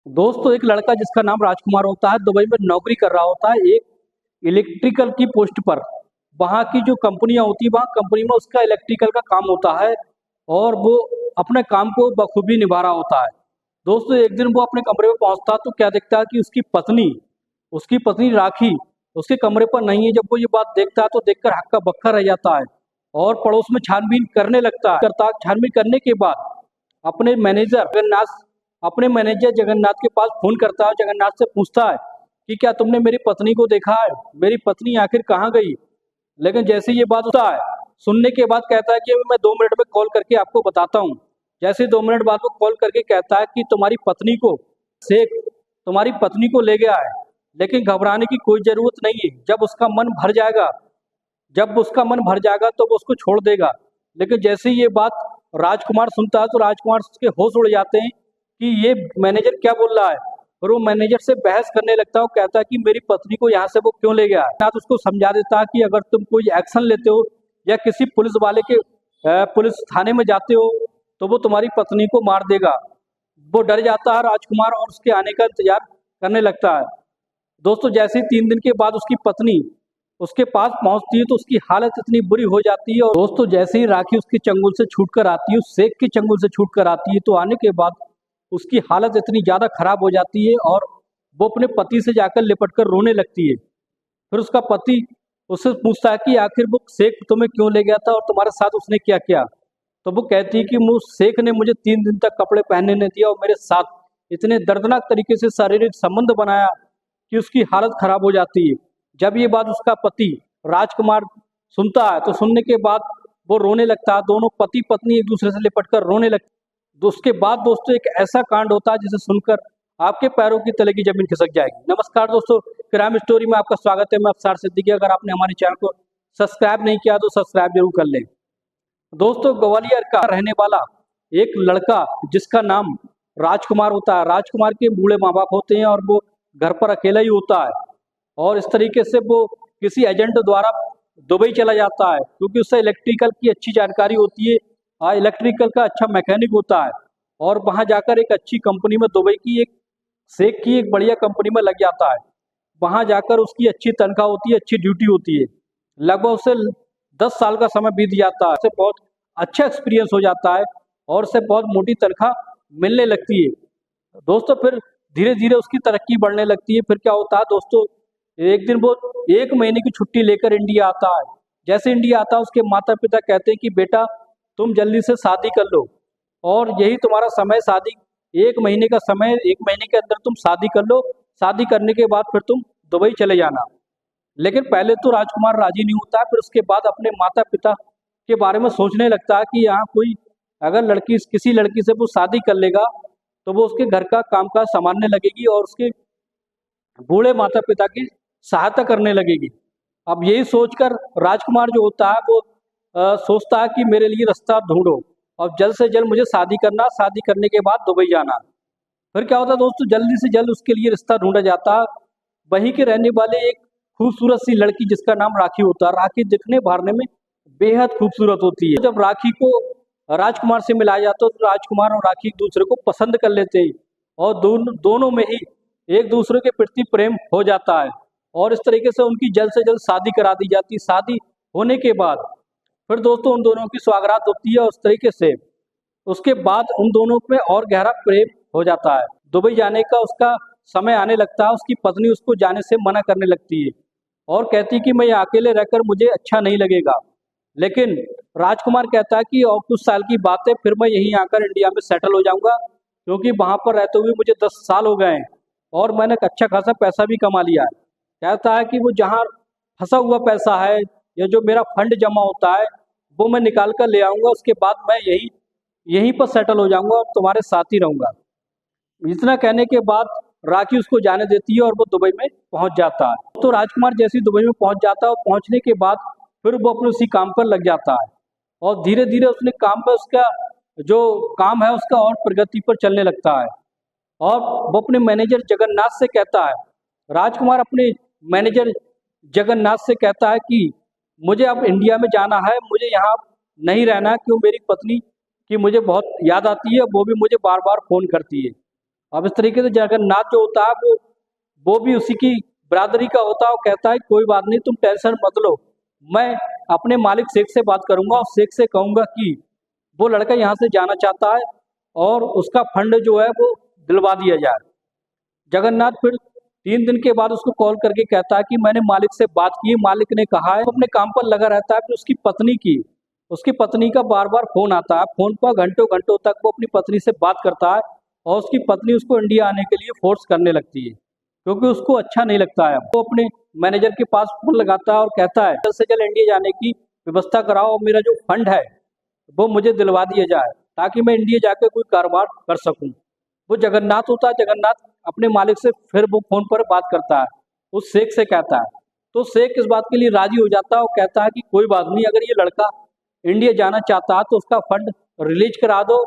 दोस्तों एक लड़का जिसका नाम राजकुमार होता है दुबई में नौकरी कर रहा होता है एक इलेक्ट्रिकल की पोस्ट पर। वहाँ की जो कंपनियां होती है वहाँ कंपनी में उसका इलेक्ट्रिकल का काम होता है और वो अपने काम को बखूबी निभा रहा होता है। दोस्तों एक दिन वो अपने कमरे में पहुंचता है तो क्या देखता है कि उसकी पत्नी राखी उसके कमरे पर नहीं है। जब वो ये बात देखता है तो देखकर हक्का बक्का रह जाता है और पड़ोस में छानबीन करने लगता है। छानबीन करने के बाद अपने मैनेजर जगन्नाथ अपने मैनेजर जगन्नाथ के पास फोन करता है। जगन्नाथ से पूछता है कि क्या तुमने मेरी पत्नी को देखा है, मेरी पत्नी आखिर कहाँ गई। लेकिन जैसे ये बात होता है सुनने के बाद कहता है कि मैं 2 मिनट में कॉल करके आपको बताता हूँ। जैसे 2 मिनट बाद वो कॉल करके कहता है कि तुम्हारी पत्नी को ले गया है, लेकिन घबराने की कोई जरूरत नहीं है। जब उसका मन भर जाएगा तो वो उसको छोड़ देगा। लेकिन जैसे ही ये बात राजकुमार सुनता है तो राजकुमार के होश उड़ जाते हैं कि ये मैनेजर क्या बोल रहा है और वो मैनेजर से बहस करने लगता है। वो कहता है कि मेरी पत्नी को यहाँ से वो क्यों ले गया है। ना तो उसको समझा देता है कि अगर तुम कोई एक्शन लेते हो या किसी पुलिस थाने में जाते हो तो वो तुम्हारी पत्नी को मार देगा। वो डर जाता है राजकुमार और उसके आने का इंतजार करने लगता है। दोस्तों जैसे ही 3 दिन के बाद उसकी पत्नी उसके पास पहुंचती है तो उसकी हालत इतनी बुरी हो जाती है। और दोस्तों जैसे ही राखी उसके चंगुल से छूट कर आती है, उस शेख के चंगुल से छूट कर आती है, तो आने के बाद उसकी हालत इतनी ज़्यादा खराब हो जाती है और वो अपने पति से जाकर लिपट कर रोने लगती है। फिर उसका पति उससे पूछता है कि आखिर वो शेख तुम्हें क्यों ले गया था और तुम्हारे साथ उसने क्या किया। तो वो कहती है कि वो शेख ने मुझे 3 दिन तक कपड़े पहनने नहीं दिया और मेरे साथ इतने दर्दनाक तरीके से शारीरिक संबंध बनाया कि उसकी हालत खराब हो जाती है। जब ये बात उसका पति राजकुमार सुनता है तो सुनने के बाद वो रोने लगता है। दोनों पति पत्नी एक दूसरे से लिपट कर रोने लगते। तो उसके बाद दोस्तों एक ऐसा कांड होता है जिसे सुनकर आपके पैरों की तले की जमीन खिसक जाएगी। नमस्कार दोस्तों, क्राइम स्टोरी में आपका स्वागत है। मैं अफसार सिद्दीकी। अगर आपने हमारे चैनल को सब्सक्राइब नहीं किया तो सब्सक्राइब जरूर कर लें। दोस्तों ग्वालियर का रहने वाला एक लड़का जिसका नाम राजकुमार होता है। राजकुमार के बूढ़े माँ बाप होते हैं और वो घर पर अकेला ही होता है और इस तरीके से वो किसी एजेंट द्वारा दुबई चला जाता है क्योंकि उससे इलेक्ट्रिकल की अच्छी जानकारी होती है। इलेक्ट्रिकल का अच्छा मैकेनिक होता है और वहाँ जाकर एक अच्छी कंपनी में दुबई की एक शेख की एक बढ़िया कंपनी में लग जाता है। वहाँ जाकर उसकी अच्छी तनख्वाह होती है, अच्छी ड्यूटी होती है। लगभग उसे 10 साल का समय बीत जाता है। उसे बहुत अच्छा एक्सपीरियंस हो जाता है और उसे बहुत मोटी तनख्वाह मिलने लगती है। दोस्तों फिर धीरे धीरे उसकी तरक्की बढ़ने लगती है। फिर क्या होता है दोस्तों, एक दिन वो 1 महीने की छुट्टी लेकर इंडिया आता है। जैसे इंडिया आता है उसके माता पिता कहते हैं कि बेटा तुम जल्दी से शादी कर लो और यही तुम्हारा समय, शादी 1 महीने का समय, 1 महीने के अंदर तुम शादी कर लो। शादी करने के बाद फिर तुम दुबई चले जाना। लेकिन पहले तो राजकुमार राजी नहीं होता है। फिर उसके बाद अपने माता पिता के बारे में सोचने लगता है कि यहाँ कोई अगर किसी लड़की से वो शादी कर लेगा तो वो उसके घर का कामकाज संभालने लगेगी और उसके बूढ़े माता पिता की सहायता करने लगेगी। अब यही सोचकर राजकुमार जो होता है वो सोचता है कि मेरे लिए रास्ता ढूंढो और जल्द से जल्द मुझे शादी करना, शादी करने के बाद दुबई जाना। फिर क्या होता है दोस्तों, जल्दी से जल्द उसके लिए रिश्ता ढूंढा जाता है। वहीं के रहने वाले एक खूबसूरत सी लड़की जिसका नाम राखी होता है। राखी दिखने भरने में बेहद खूबसूरत होती है। जब राखी को राजकुमार से मिलाया जाता है तो राजकुमार और राखी एक दूसरे को पसंद कर लेते हैं और दोनों में ही एक दूसरे के प्रति प्रेम हो जाता है और इस तरीके से उनकी जल्द से जल्द शादी करा दी जाती है। शादी होने के बाद फिर दोस्तों उन दोनों की सौगात होती है। उस तरीके से उसके बाद उन दोनों में और गहरा प्रेम हो जाता है। दुबई जाने का उसका समय आने लगता है। उसकी पत्नी उसको जाने से मना करने लगती है और कहती है कि मैं यहाँ अकेले रहकर मुझे अच्छा नहीं लगेगा। लेकिन राजकुमार कहता है कि और कुछ साल की बात है, फिर मैं यहीं आकर इंडिया में सेटल हो जाऊंगा क्योंकि वहां पर रहते हुए मुझे 10 साल हो गए हैं और मैंने अच्छा खासा पैसा भी कमा लिया है। कहता है कि वो जहाँ फंसा हुआ पैसा है या जो मेरा फंड जमा होता है वो मैं निकाल कर ले आऊंगा। उसके बाद मैं यहीं पर सेटल हो जाऊंगा और तुम्हारे साथ ही रहूंगा। इतना कहने के बाद राखी उसको जाने देती है और वो दुबई में पहुंच जाता है। तो राजकुमार जैसे ही दुबई में पहुंच जाता है और पहुंचने के बाद फिर वो अपने उसी काम पर लग जाता है और धीरे धीरे उसने काम पर उसका जो काम है उसका और प्रगति पर चलने लगता है। और वो अपने मैनेजर जगन्नाथ से कहता है, राजकुमार अपने मैनेजर जगन्नाथ से कहता है कि मुझे अब इंडिया में जाना है, मुझे यहाँ नहीं रहना क्यों, मेरी पत्नी की मुझे बहुत याद आती है, वो भी मुझे बार बार फ़ोन करती है। अब इस तरीके से जगन्नाथ जो होता है वो भी उसी की बरादरी का होता है। वो कहता है कोई बात नहीं, तुम टेंशन मत लो, मैं अपने मालिक शेख से बात करूंगा और शेख से कहूंगा कि वो लड़का यहाँ से जाना चाहता है और उसका फंड जो है वो दिलवा दिया जाए। जगन्नाथ फिर 3 दिन के बाद उसको कॉल करके कहता है कि मैंने मालिक से बात की, मालिक ने कहा है, वो अपने काम पर लगा रहता है। फिर उसकी पत्नी का बार बार फोन आता है, फोन पर घंटों घंटों तक वो अपनी पत्नी से बात करता है और उसकी पत्नी उसको इंडिया आने के लिए फोर्स करने लगती है, क्योंकि उसको अच्छा नहीं लगता है। वो अपने मैनेजर के पास फोन लगाता है और कहता है जल्द से जल्द इंडिया जाने की व्यवस्था कराओ और मेरा जो फंड है वो मुझे दिलवा दिया जाए ताकि मैं इंडिया जाकर कोई कारोबार कर सकूं। वो जगन्नाथ होता है, जगन्नाथ अपने मालिक से फिर वो फोन पर बात करता है, उस शेख से कहता है, तो शेख इस बात के लिए राजी हो जाता है और कहता है कि कोई बात नहीं, अगर ये लड़का इंडिया जाना चाहता है तो उसका फंड रिलीज करा दो,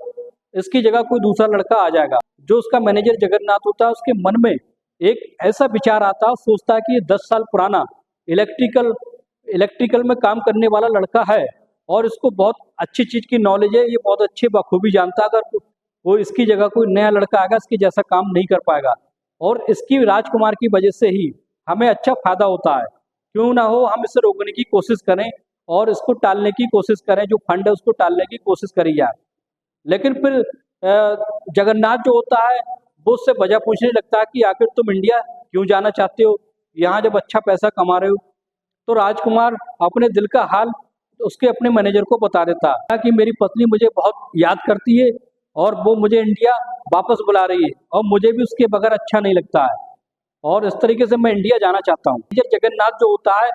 इसकी जगह कोई दूसरा लड़का आ जाएगा। जो उसका मैनेजर जगन्नाथ होता है उसके मन में एक ऐसा विचार आता है, सोचता है कि ये 10 साल पुराना इलेक्ट्रिकल में काम करने वाला लड़का है और इसको बहुत अच्छी चीज की नॉलेज है, ये बहुत अच्छे बखूबी जानता है, अगर वो इसकी जगह कोई नया लड़का आएगा इसकी जैसा काम नहीं कर पाएगा और इसकी राजकुमार की वजह से ही हमें अच्छा फायदा होता है। क्यों ना हो हम इसे रोकने की कोशिश करें और इसको टालने की कोशिश करें, जो फंड है उसको टालने की कोशिश करी जाए। लेकिन फिर जगन्नाथ जो होता है वो उससे वजह पूछने लगता है कि आखिर तुम इंडिया क्यों जाना चाहते हो, यहाँ जब अच्छा पैसा कमा रहे हो। तो राजकुमार अपने दिल का हाल उसके अपने मैनेजर को बता देता है कि मेरी पत्नी मुझे बहुत याद करती है और वो मुझे इंडिया वापस बुला रही है और मुझे भी उसके बगैर अच्छा नहीं लगता है और इस तरीके से मैं इंडिया जाना चाहता हूँ। जगन्नाथ जो होता है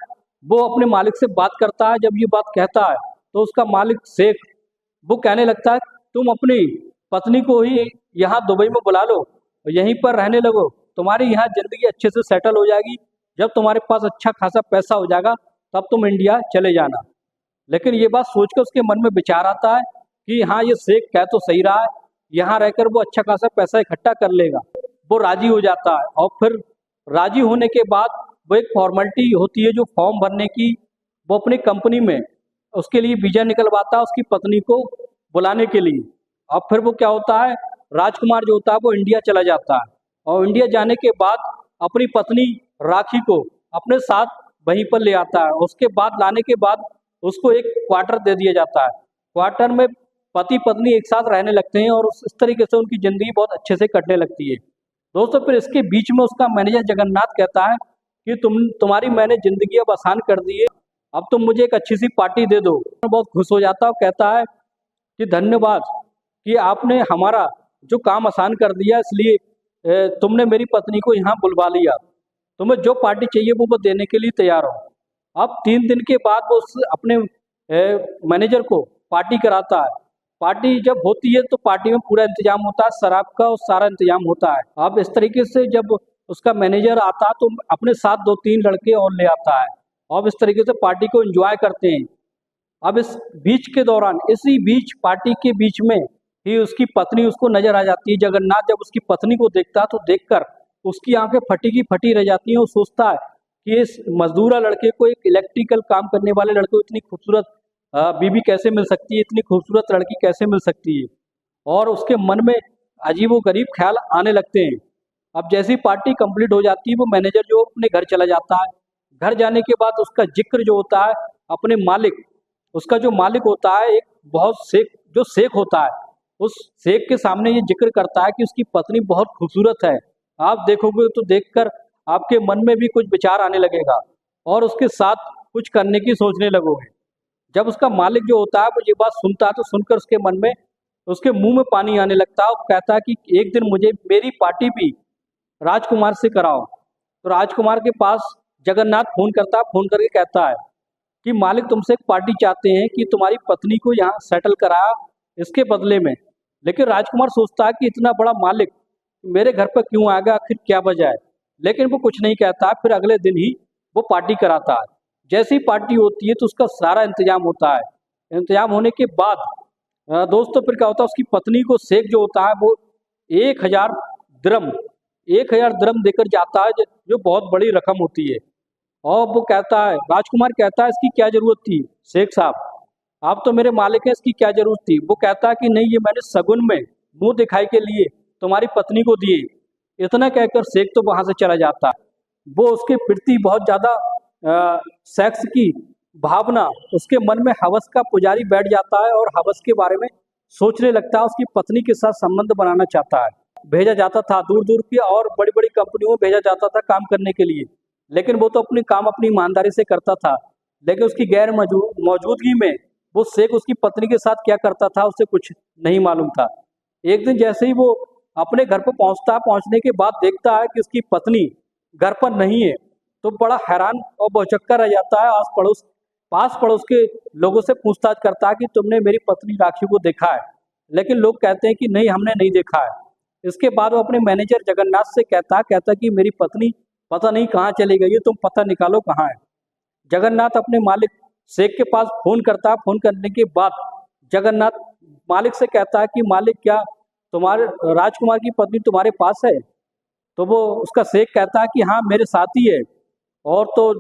वो अपने मालिक से बात करता है। जब ये बात कहता है तो उसका मालिक शेख वो कहने लगता है तुम अपनी पत्नी को ही यहाँ दुबई में बुला लो, यहीं पर रहने लगो, तुम्हारी यहाँ जिंदगी अच्छे से सेटल हो जाएगी, जब तुम्हारे पास अच्छा खासा पैसा हो जाएगा तब तुम इंडिया चले जाना। लेकिन ये बात सोचकर उसके मन में विचार आता है कि हाँ ये शेख कह तो सही रहा है, यहाँ रहकर वो अच्छा खासा पैसा इकट्ठा कर लेगा। वो राजी हो जाता है और फिर राजी होने के बाद वो एक फॉर्मेलिटी होती है जो फॉर्म भरने की, वो अपनी कंपनी में उसके लिए वीजा निकलवाता है उसकी पत्नी को बुलाने के लिए। अब फिर वो क्या होता है, राजकुमार जो होता है वो इंडिया चला जाता है और इंडिया जाने के बाद अपनी पत्नी राखी को अपने साथ वहीं पर ले आता है। उसके बाद लाने के बाद उसको एक क्वार्टर दे दिया जाता है। क्वार्टर में पति पत्नी एक साथ रहने लगते हैं और इस तरीके से उनकी जिंदगी बहुत अच्छे से कटने लगती है। दोस्तों फिर इसके बीच में उसका मैनेजर जगन्नाथ कहता है कि तुम्हारी मैंने जिंदगी अब आसान कर दी है, अब तुम मुझे एक अच्छी सी पार्टी दे दो। बहुत खुश हो जाता है और कहता है कि धन्यवाद कि आपने हमारा जो काम आसान कर दिया, इसलिए तुमने मेरी पत्नी को यहाँ बुलवा लिया, तुम्हें जो पार्टी चाहिए वो देने के लिए तैयार हो। अब 3 दिन के बाद वो अपने मैनेजर को पार्टी कराता है। पार्टी जब होती है तो पार्टी में पूरा इंतजाम होता है, शराब का और सारा इंतजाम होता है। अब इस तरीके से जब उसका मैनेजर आता है तो अपने साथ 2-3 लड़के और ले आता है और इस तरीके से पार्टी को एंजॉय करते हैं। अब इस बीच के दौरान, इसी बीच पार्टी के बीच में ही उसकी पत्नी उसको नजर आ जाती है। जगन्नाथ जब उसकी पत्नी को देखता है तो देखकर उसकी आंखें फटी की फटी रह जाती हैं। वो सोचता है कि इस मजदूरा लड़के को एक इलेक्ट्रिकल काम करने वाले लड़के को इतनी खूबसूरत बीवी कैसे मिल सकती है, इतनी खूबसूरत लड़की कैसे मिल सकती है, और उसके मन में अजीबोगरीब ख्याल आने लगते हैं। अब जैसी पार्टी कंप्लीट हो जाती है वो मैनेजर जो अपने घर चला जाता है। घर जाने के बाद उसका जिक्र जो होता है अपने मालिक, उसका जो मालिक होता है एक बहुत शेख होता है, उस शेख के सामने ये जिक्र करता है कि उसकी पत्नी बहुत खूबसूरत है। आप देखोगे तो देखकर आपके मन में भी कुछ विचार आने लगेगा और उसके साथ कुछ करने की सोचने लगोगे। जब उसका मालिक जो होता है वो ये बात सुनता है तो सुनकर उसके मन में, उसके मुंह में पानी आने लगता है और कहता है कि एक दिन मुझे मेरी पार्टी भी राजकुमार से कराओ। तो राजकुमार के पास जगन्नाथ फोन करता है, फोन करके कहता है कि मालिक तुमसे एक पार्टी चाहते हैं कि तुम्हारी पत्नी को यहाँ सेटल कराया इसके बदले में। लेकिन राजकुमार सोचता है कि इतना बड़ा मालिक मेरे घर पर क्यों आएगा, आखिर क्या वजह है, लेकिन वो कुछ नहीं कहता। फिर अगले दिन ही वो पार्टी कराता है। जैसी पार्टी होती है तो उसका सारा इंतजाम होता है। इंतजाम होने के बाद दोस्तों फिर क्या होता है, उसकी पत्नी को शेख जो होता है वो 1000 द्रम 1000 द्रम देकर जाता है, जो बहुत बड़ी रकम होती है। और वो कहता है, राजकुमार कहता है इसकी क्या जरूरत थी शेख साहब, आप तो मेरे मालिक हैं, इसकी क्या जरूरत थी। वो कहता है कि नहीं, ये मैंने सगुन में मुंह दिखाई के लिए तुम्हारी पत्नी को दिए। इतना कहकर शेख तो वहां से चला जाता है। वो उसके प्रति बहुत ज्यादा सेक्स की भावना उसके मन में हवस का पुजारी बैठ जाता है और हवस के बारे में सोचने लगता है, उसकी पत्नी के साथ संबंध बनाना चाहता है। भेजा जाता था दूर दूर की और बड़ी बड़ी कंपनियों में भेजा जाता था काम करने के लिए, लेकिन वो तो अपनी काम अपनी ईमानदारी से करता था। लेकिन उसकी गैर मौजूदगी में वो शेख उसकी पत्नी के साथ क्या करता था उसे कुछ नहीं मालूम था। एक दिन जैसे ही वो अपने घर पर पहुंचता है, पहुंचने के बाद देखता है कि उसकी पत्नी घर पर नहीं है, तो बड़ा हैरान और भौचक्का रह जाता है। पास पड़ोस के लोगों से पूछताछ करता है कि तुमने मेरी पत्नी राखी को देखा है? लेकिन लोग कहते हैं कि नहीं, हमने नहीं देखा है। इसके बाद वो अपने मैनेजर जगन्नाथ से कहता कि मेरी पत्नी पता नहीं कहाँ चली गई है, तुम पता निकालो कहाँ है। जगन्नाथ अपने मालिक शेख के पास फोन करता है। फोन करने के बाद जगन्नाथ मालिक से कहता है कि मालिक, क्या तुम्हारे राजकुमार की पत्नी तुम्हारे पास है? तो वो उसका शेख कहता है कि हाँ, मेरे साथ ही है। और तो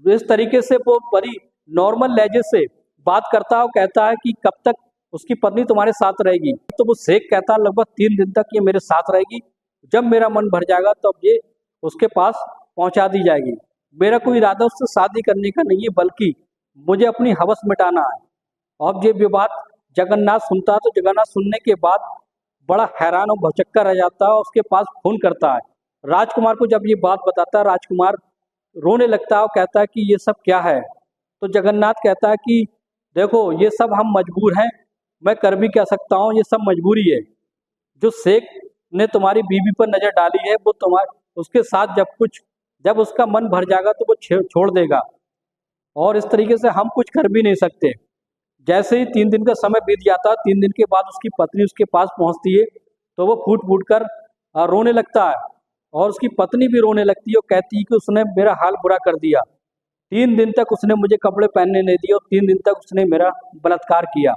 इस तरीके से वो बड़ी नॉर्मल लहजे से बात करता है और कहता है कि कब तक उसकी पत्नी तुम्हारे साथ रहेगी? तो वो शेख कहता है लगभग 3 दिन तक ये मेरे साथ रहेगी। जब मेरा मन भर जाएगा तब ये उसके पास पहुंचा दी जाएगी। मेरा कोई इरादा उससे शादी करने का नहीं है, बल्कि मुझे अपनी हवस मिटाना है। अब ये विवाद जगन्नाथ सुनता है, तो जगन्नाथ सुनने के बाद बड़ा हैरान और भौचक्का रह जाता है और उसके पास फोन करता है। राजकुमार को जब ये बात बताता है, राजकुमार रोने लगता है और कहता है कि ये सब क्या है? तो जगन्नाथ कहता है कि देखो, ये सब हम मजबूर हैं, मैं कर भी क्या सकता हूँ, ये सब मजबूरी है। जो शेख ने तुम्हारी बीवी पर नजर डाली है, वो तुम्हारे उसके साथ जब उसका मन भर जाएगा तो वो छोड़ देगा, और इस तरीके से हम कुछ कर भी नहीं सकते। जैसे ही 3 दिन का समय बीत जाता है, 3 दिन के बाद उसकी पत्नी उसके पास पहुंचती है, तो वो फूट फूट कर रोने लगता है और उसकी पत्नी भी रोने लगती है और कहती है कि उसने मेरा हाल बुरा कर दिया। 3 दिन तक उसने मुझे कपड़े पहनने नहीं दिए और 3 दिन तक उसने मेरा बलात्कार किया।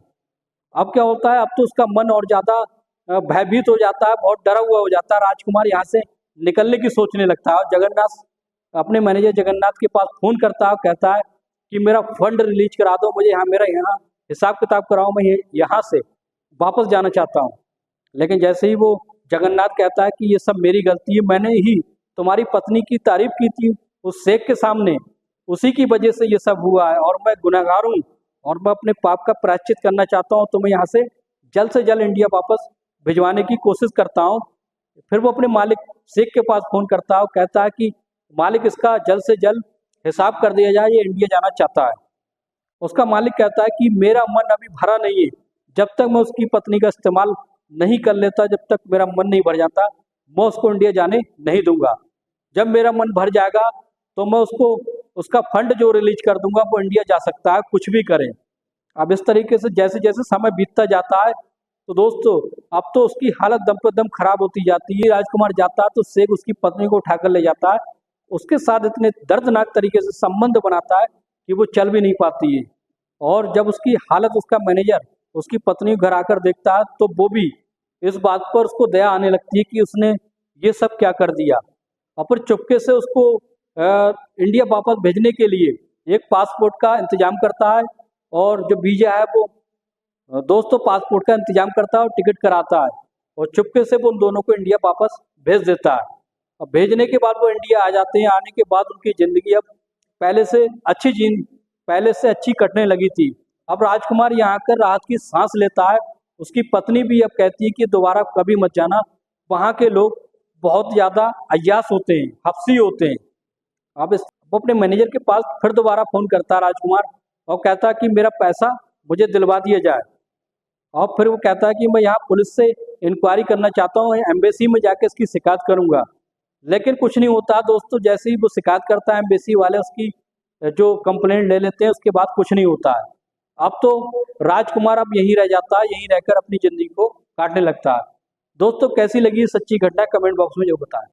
अब क्या होता है, अब तो उसका मन और ज्यादा भयभीत हो जाता है, बहुत डरा हुआ हो जाता है। राजकुमार यहाँ से निकलने की सोचने लगता है और जगन्नाथ अपने मैनेजर जगन्नाथ के पास फोन करता है, कहता है कि मेरा फंड रिलीज करा दो, मुझे यहाँ हिसाब किताब कराओ, मैं यहाँ से वापस जाना चाहता हूँ। लेकिन जैसे ही वो जगन्नाथ कहता है कि ये सब मेरी गलती है, मैंने ही तुम्हारी पत्नी की तारीफ की थी उस शेख के सामने, उसी की वजह से ये सब हुआ है और मैं गुनहगार हूँ और मैं अपने पाप का प्रायश्चित करना चाहता हूँ, तो मैं यहाँ से जल्द इंडिया वापस भिजवाने की कोशिश करता हूँ। फिर वो अपने मालिक शेख के पास फोन करता है और कहता है कि मालिक, इसका जल्द से जल्द हिसाब कर दिया जाए, ये इंडिया जाना चाहता है। उसका मालिक कहता है कि मेरा मन अभी भरा नहीं है, जब तक मैं उसकी पत्नी का इस्तेमाल नहीं कर लेता, जब तक मेरा मन नहीं भर जाता, मैं उसको इंडिया जाने नहीं दूंगा। जब मेरा मन भर जाएगा तो मैं उसका फंड जो रिलीज कर दूंगा, वो इंडिया जा सकता है, कुछ भी करे। अब इस तरीके से जैसे जैसे समय बीतता जाता है, तो दोस्तों अब तो उसकी हालत दम पर दम खराब होती जाती है। राजकुमार जाता है तो शेख उसकी पत्नी को उठाकर ले जाता है, उसके साथ इतने दर्दनाक तरीके से संबंध बनाता है कि वो चल भी नहीं पाती है। और जब उसकी हालत उसका मैनेजर उसकी पत्नी घर आकर देखता है, तो वो भी इस बात पर उसको दया आने लगती है कि उसने ये सब क्या कर दिया। और फिर चुपके से उसको इंडिया वापस भेजने के लिए एक पासपोर्ट का इंतजाम करता है, और जो वीजा है वो दोस्तों पासपोर्ट का इंतजाम करता है और टिकट कराता है, और चुपके से वो उन दोनों को इंडिया वापस भेज देता है। और भेजने के बाद वो इंडिया आ जाते हैं। आने के बाद उनकी जिंदगी अब पहले से अच्छी कटने लगी थी। अब राजकुमार यहाँ आकर राहत की सांस लेता है। उसकी पत्नी भी अब कहती है कि दोबारा कभी मत जाना, वहाँ के लोग बहुत ज्यादा अय्याश होते हैं, हफ्सी होते हैं। वो अपने मैनेजर के पास फिर दोबारा फोन करता है राजकुमार, और कहता है कि मेरा पैसा मुझे दिलवा दिया जाए। और फिर वो कहता है कि मैं यहाँ पुलिस से इंक्वायरी करना चाहता हूँ, एम्बेसी में जाके इसकी शिकायत करूंगा। लेकिन कुछ नहीं होता दोस्तों। जैसे ही वो शिकायत करता है, एम्बेसी वाले उसकी जो कंप्लेंट ले लेते हैं, उसके बाद कुछ नहीं होता है। अब तो राजकुमार अब यहीं रह जाता है, यहीं रहकर अपनी जिंदगी को काटने लगता है। दोस्तों कैसी लगी सच्ची घटना, कमेंट बॉक्स में जो बताएं।